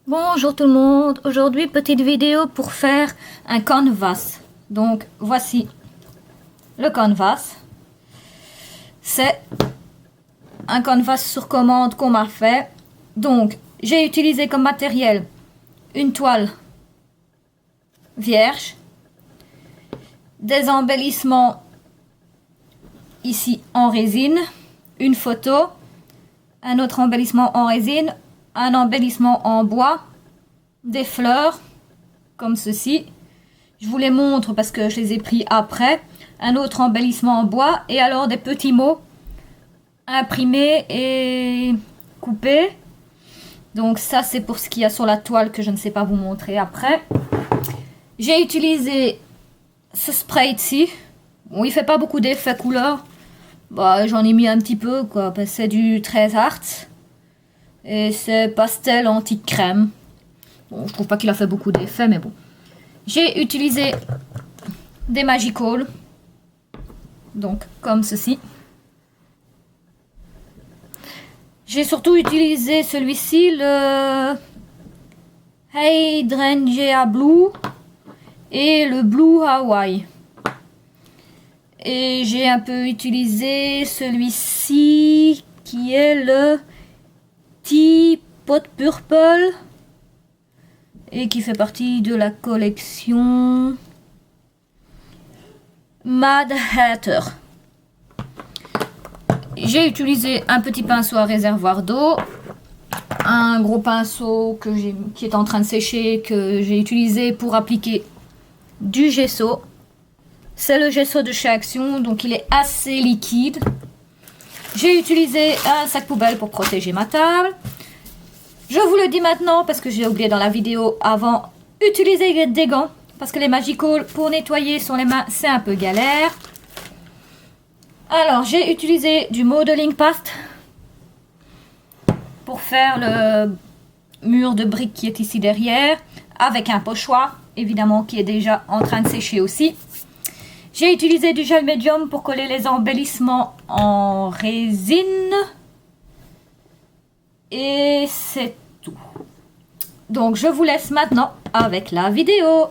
Bonjour tout le monde, aujourd'hui petite vidéo pour faire un canvas. Donc voici le canvas. C'est un canvas sur commande qu'on m'a fait. Donc j'ai utilisé comme matériel une toile vierge, des embellissements ici en résine, une photo, un autre embellissement en résine, un embellissement en bois, des fleurs comme ceci. Je vous les montre parce que je les ai pris après. Un autre embellissement en bois et alors des petits mots imprimés et coupés. Donc ça c'est pour ce qu'il y a sur la toile que je ne sais pas vous montrer après. J'ai utilisé ce spray ici. Bon, il fait pas beaucoup d'effets couleur. Bah, j'en ai mis un petit peu quoi. C'est du 13 Art. Et c'est pastel anti-crème. Bon, je trouve pas qu'il a fait beaucoup d'effets, mais bon. J'ai utilisé des Magical. Donc, comme ceci. J'ai surtout utilisé celui-ci, le Hydrangea Blue et le Blue Hawaii. Et j'ai un peu utilisé celui-ci qui est le Teapot Purple et qui fait partie de la collection Mad Hatter. J'ai utilisé un petit pinceau à réservoir d'eau, un gros pinceau qui est en train de sécher que j'ai utilisé pour appliquer du gesso. C'est le gesso de chez Action, donc il est assez liquide. J'ai utilisé un sac poubelle pour protéger ma table. Je vous le dis maintenant parce que j'ai oublié dans la vidéo avant, utilisez des gants parce que les Magical pour nettoyer sur les mains c'est un peu galère. Alors j'ai utilisé du modeling paste pour faire le mur de briques qui est ici derrière avec un pochoir évidemment qui est déjà en train de sécher aussi. J'ai utilisé du gel médium pour coller les embellissements en résine. Et c'est tout. Donc je vous laisse maintenant avec la vidéo.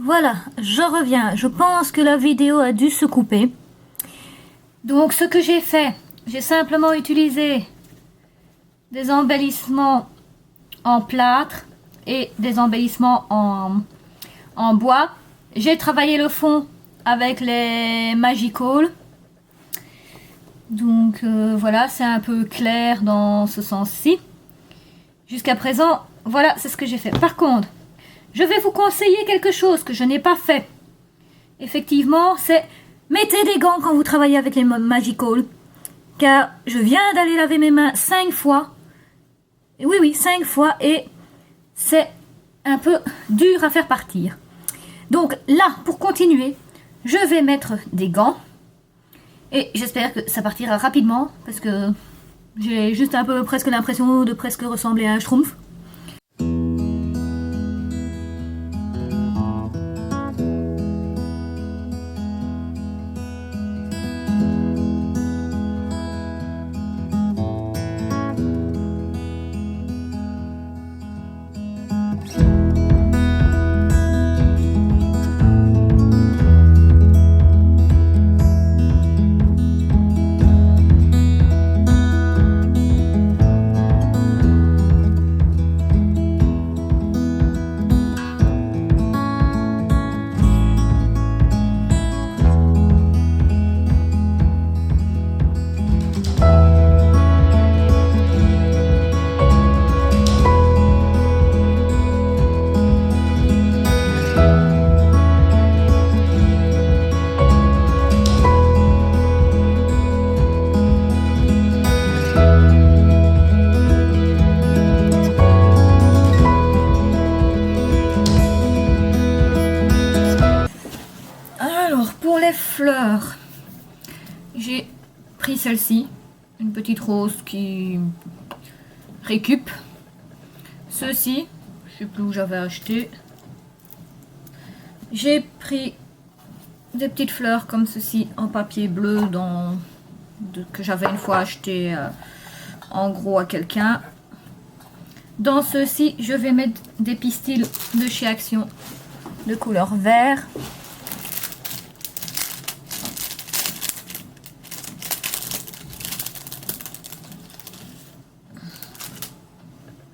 voilà, je reviens. Je pense que la vidéo a dû se couper. Donc, ce que j'ai fait, j'ai simplement utilisé des embellissements en plâtre et des embellissements en bois. J'ai travaillé le fond avec les Magical. Donc, voilà, c'est un peu clair dans ce sens-ci. Jusqu'à présent, voilà, c'est ce que j'ai fait. Par contre, je vais vous conseiller quelque chose que je n'ai pas fait. Effectivement, c'est mettez des gants quand vous travaillez avec les Magical. Car je viens d'aller laver mes mains 5 fois. Oui, 5 fois. Et c'est un peu dur à faire partir. Donc là, pour continuer, je vais mettre des gants. Et j'espère que ça partira rapidement. Parce que j'ai juste un peu presque l'impression de presque ressembler à un schtroumpf. Fleurs, j'ai pris celle-ci, une petite rose qui récup. Ceci, je sais plus où j'avais acheté. J'ai pris des petites fleurs comme ceci en papier bleu que j'avais une fois acheté en gros à quelqu'un. Dans ceci, je vais mettre des pistils de chez Action de couleur vert.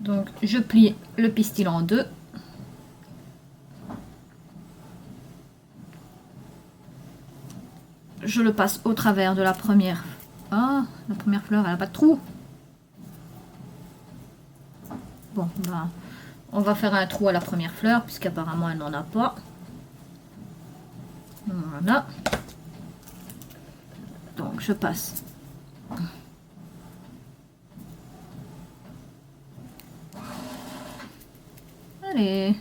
Donc, je plie le pistil en deux. Je le passe au travers de la première. Ah, la première fleur, elle n'a pas de trou. Bon, ben, on va faire un trou à la première fleur, puisqu'apparemment elle n'en a pas. Voilà. Donc, je passe. Allez.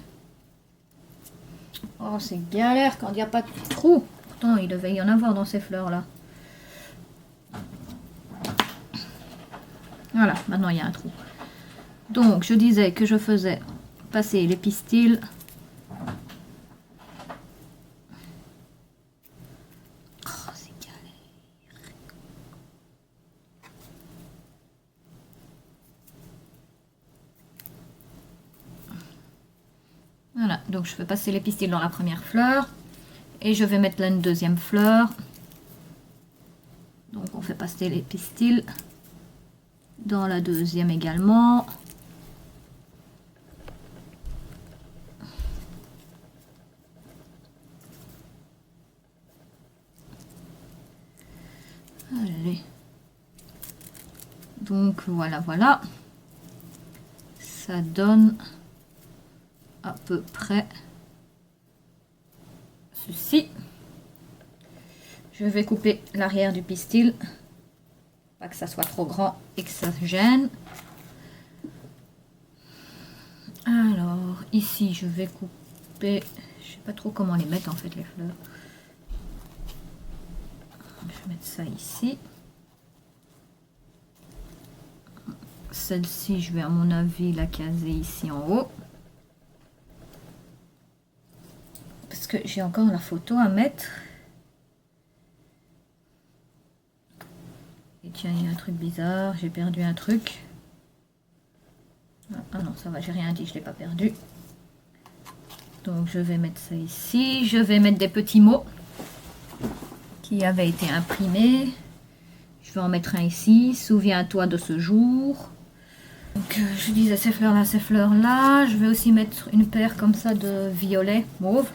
Oh, c'est galère quand il n'y a pas de trou. Pourtant, il devait y en avoir dans ces fleurs-là. Voilà, maintenant il y a un trou. Donc, je disais que je faisais passer les pistils. Oh, c'est galère. Voilà, donc je fais passer les pistils dans la première fleur. Et je vais mettre là une deuxième fleur. Donc on fait passer les pistils dans la deuxième également. Allez. Donc voilà. Ça donne à peu près ceci. Je vais couper l'arrière du pistil, pas que ça soit trop grand et que ça gêne. Alors ici je vais couper, je sais pas trop comment les mettre en fait les fleurs. Je vais mettre ça ici. Celle-ci je vais à mon avis la caser ici en haut. Parce que j'ai encore la photo à mettre. Et tiens, il y a un truc bizarre, j'ai perdu un truc. Ah non, ça va, j'ai rien dit, je l'ai pas perdu. Donc je vais mettre ça ici. Je vais mettre des petits mots qui avaient été imprimés. Je vais en mettre un ici. Souviens-toi de ce jour. Donc je disais ces fleurs-là, ces fleurs-là. Je vais aussi mettre une paire comme ça de violet mauve.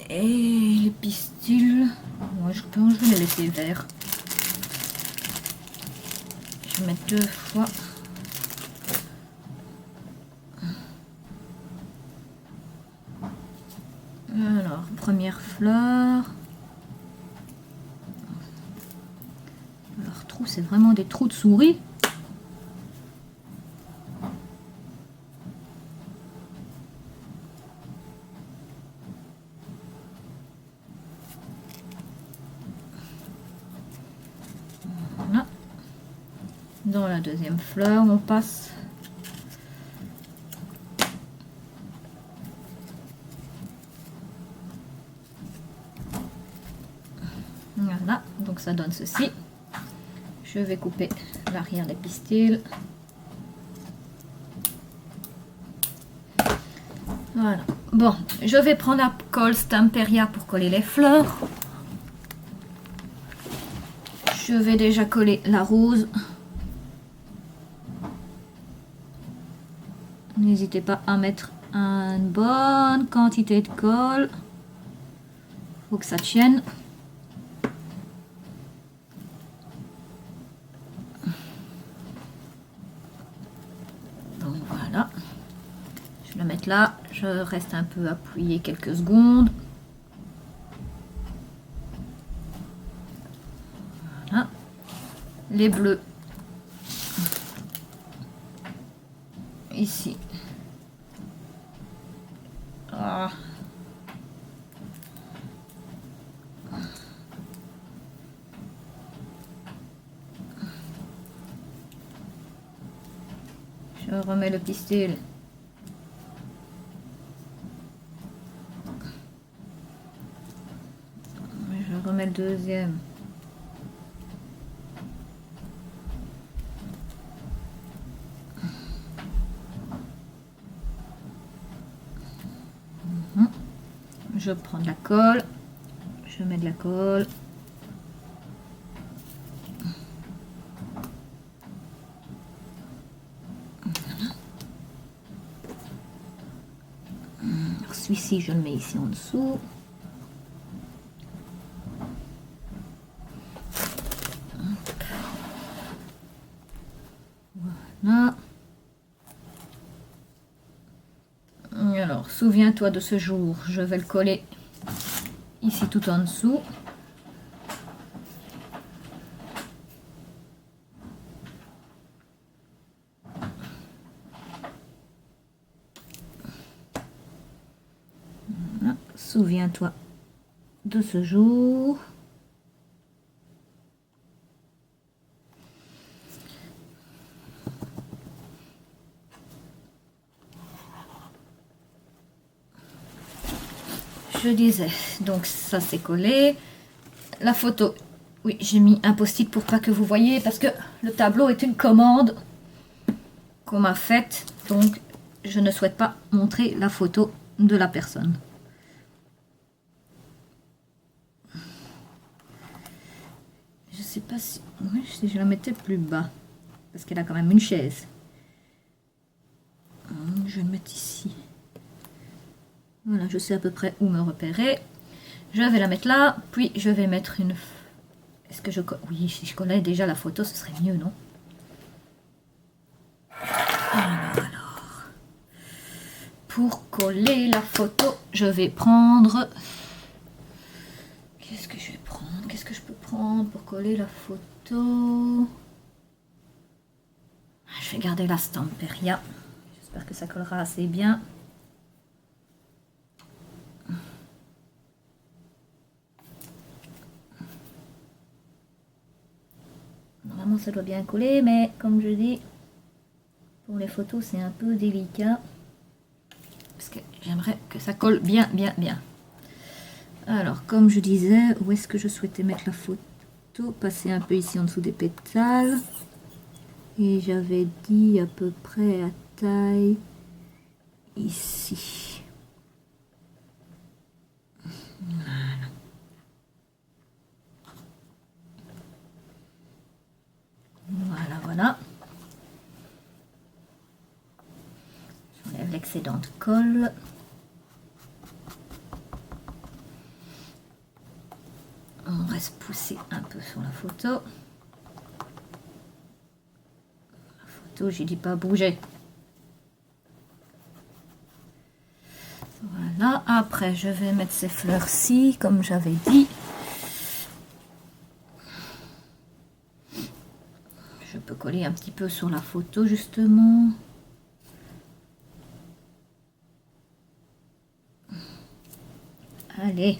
Et les pistils, moi je pense que je vais les laisser verts. Je vais mettre 2 fois. Alors, première fleur. Alors, trous, c'est vraiment des trous de souris. Voilà. Dans la deuxième fleur, on passe. Voilà, donc ça donne ceci. Je vais couper l'arrière des pistils. Voilà. Bon, je vais prendre la colle Stamperia pour coller les fleurs. Je vais déjà coller la rose. N'hésitez pas à mettre une bonne quantité de colle. Faut que ça tienne. Donc voilà. Je vais le mettre là. Je reste un peu appuyé quelques secondes. Voilà. Les bleus. Ici. Ah. Je remets le pistil. Je remets le deuxième. Je prends de la colle. Je mets de la colle. Celui-ci, je le mets ici en dessous. Voilà. Alors, souviens-toi de ce jour. Je vais le coller ici tout en dessous. Voilà. Souviens-toi de ce jour. Je disais, donc ça c'est collé. La photo, oui, j'ai mis un post-it pour pas que vous voyez parce que le tableau est une commande qu'on m'a faite, donc je ne souhaite pas montrer la photo de la personne. Je sais pas si, oui, si je la mettais plus bas parce qu'elle a quand même une chaise. Je vais le mettre ici. Voilà, je sais à peu près où me repérer. Je vais la mettre là, puis je vais mettre une... Est-ce que je... Oui, si je collais déjà la photo, ce serait mieux, non? Alors... Pour coller la photo, je vais prendre... Qu'est-ce que je vais prendre? Qu'est-ce que je peux prendre pour coller la photo? Je vais garder la Stamperia. J'espère que ça collera assez bien. Normalement ça doit bien coller, mais comme je dis, pour les photos c'est un peu délicat. Parce que j'aimerais que ça colle bien, bien, bien. Alors, comme je disais, où est-ce que je souhaitais mettre la photo? Passer un peu ici en dessous des pétales. Et j'avais dit à peu près à taille ici. Voilà. J'enlève l'excédent de colle. On reste poussé un peu sur la photo. La photo, j'ai dit pas bouger. Voilà, après je vais mettre ces fleurs-ci, comme j'avais dit. Je peux coller un petit peu sur la photo, justement. Allez.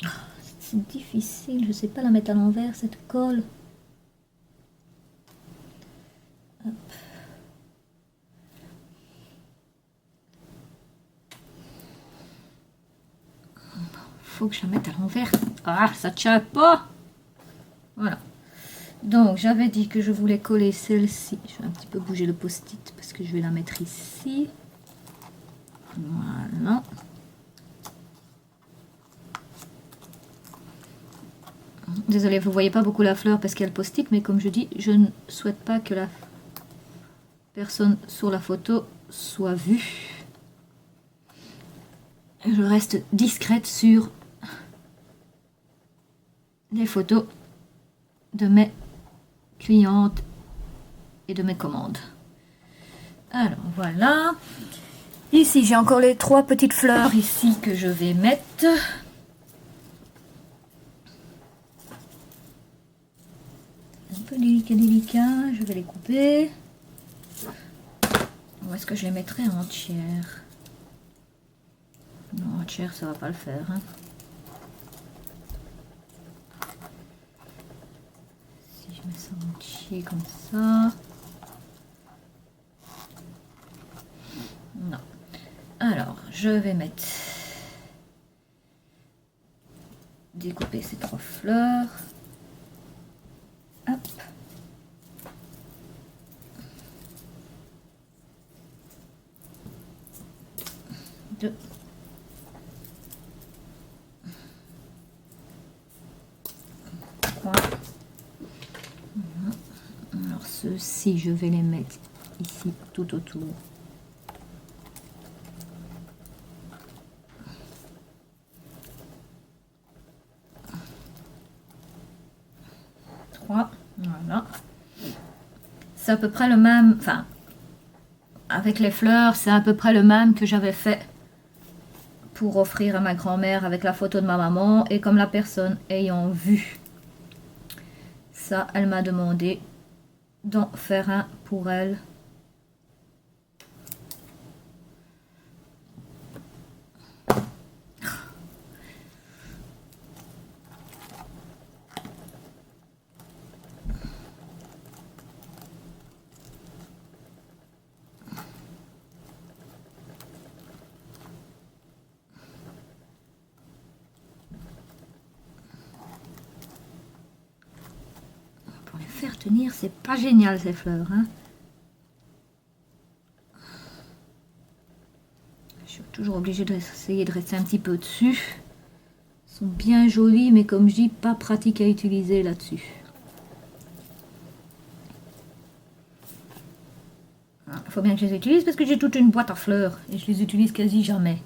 Oh, c'est difficile, je sais pas la mettre à l'envers, cette colle. Hop. Faut que je la mette à l'envers. Ah, ça tient pas. Voilà. Donc, j'avais dit que je voulais coller celle-ci. Je vais un petit peu bouger le post-it parce que je vais la mettre ici. Voilà. Désolée, vous voyez pas beaucoup la fleur parce qu'il y a le post-it, mais comme je dis, je ne souhaite pas que la personne sur la photo soit vue. Je reste discrète sur les photos de mes clientes et de mes commandes. Alors voilà. Ici j'ai encore les 3 petites fleurs ici que je vais mettre. Un peu délicat, je vais les couper. Ou est-ce que je les mettrai entières? Non, entières ça va pas le faire. Hein. Si je mets ça entier comme ça. Non. Alors, je vais mettre... découper ces 3 fleurs. Hop. Deux. Trois. Alors ceux-ci, je vais les mettre ici tout autour. Voilà. C'est à peu près le même, enfin, avec les fleurs, c'est à peu près le même que j'avais fait pour offrir à ma grand-mère avec la photo de ma maman. Et comme la personne ayant vu ça, elle m'a demandé d'en faire un pour elle. Faire tenir, c'est pas génial ces fleurs. Hein. Je suis toujours obligée d'essayer de rester un petit peu dessus. Elles sont bien jolies, mais comme je dis, pas pratique à utiliser là-dessus. Il faut bien que je les utilise parce que j'ai toute une boîte à fleurs et je les utilise quasi jamais.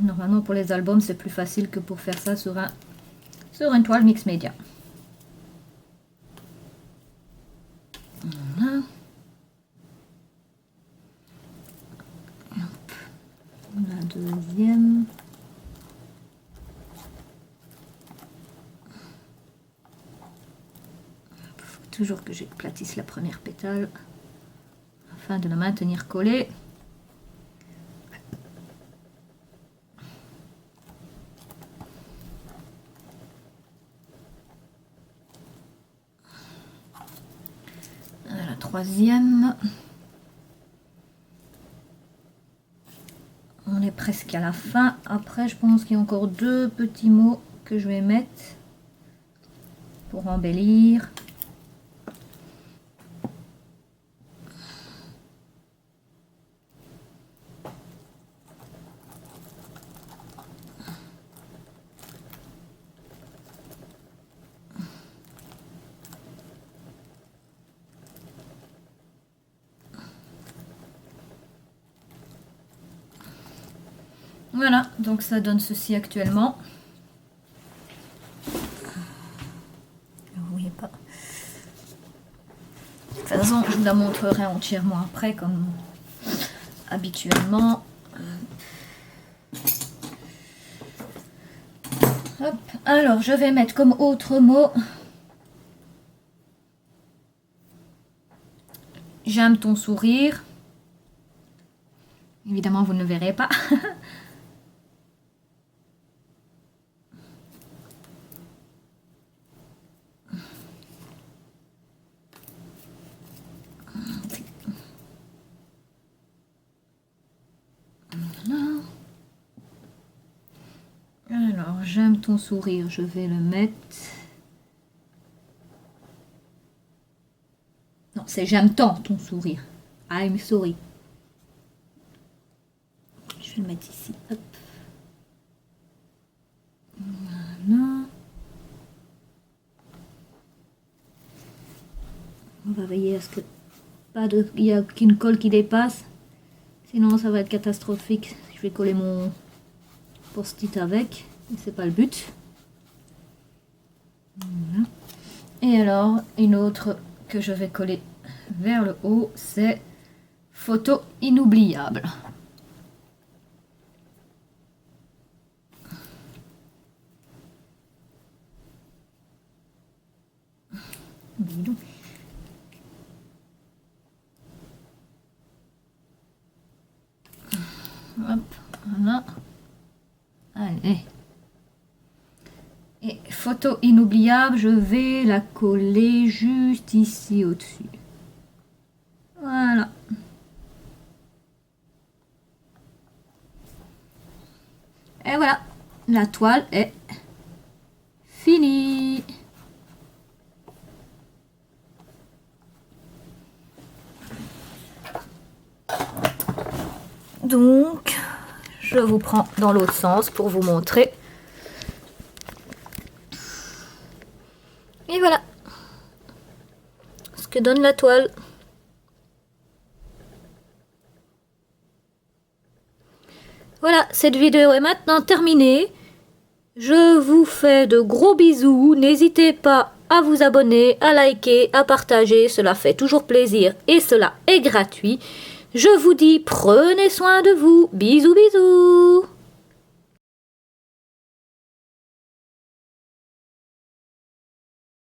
Normalement pour les albums c'est plus facile que pour faire ça sur une toile mix média. Voilà. Hop. La deuxième. Il faut toujours que j'éclatisse la première pétale afin de la maintenir collée. Troisième. On est presque à la fin. Après, je pense qu'il y a encore 2 petits mots que je vais mettre pour embellir. Voilà, donc ça donne ceci actuellement. Vous voyez pas. De toute façon, je vous la montrerai entièrement après, comme habituellement. Hop. Alors, je vais mettre comme autre mot. J'aime ton sourire. Évidemment, vous ne le verrez pas. Alors, j'aime ton sourire, je vais le mettre. Non, c'est j'aime tant ton sourire. I'm sorry. Je vais le mettre ici. Hop. Voilà. On va veiller à ce que il n'y a qu'une colle qui dépasse. Sinon, ça va être catastrophique. Je vais coller mon post-it avec. C'est pas le but. Voilà. Et alors, une autre que je vais coller vers le haut, c'est photo inoubliable. Hop, voilà. Allez. Et photo inoubliable, je vais la coller juste ici au-dessus. Voilà. Et voilà, la toile est finie. Donc, je vous prends dans l'autre sens pour vous montrer. Et voilà ce que donne la toile. Voilà, cette vidéo est maintenant terminée. Je vous fais de gros bisous. N'hésitez pas à vous abonner, à liker, à partager. Cela fait toujours plaisir et cela est gratuit. Je vous dis, prenez soin de vous. Bisous, bisous.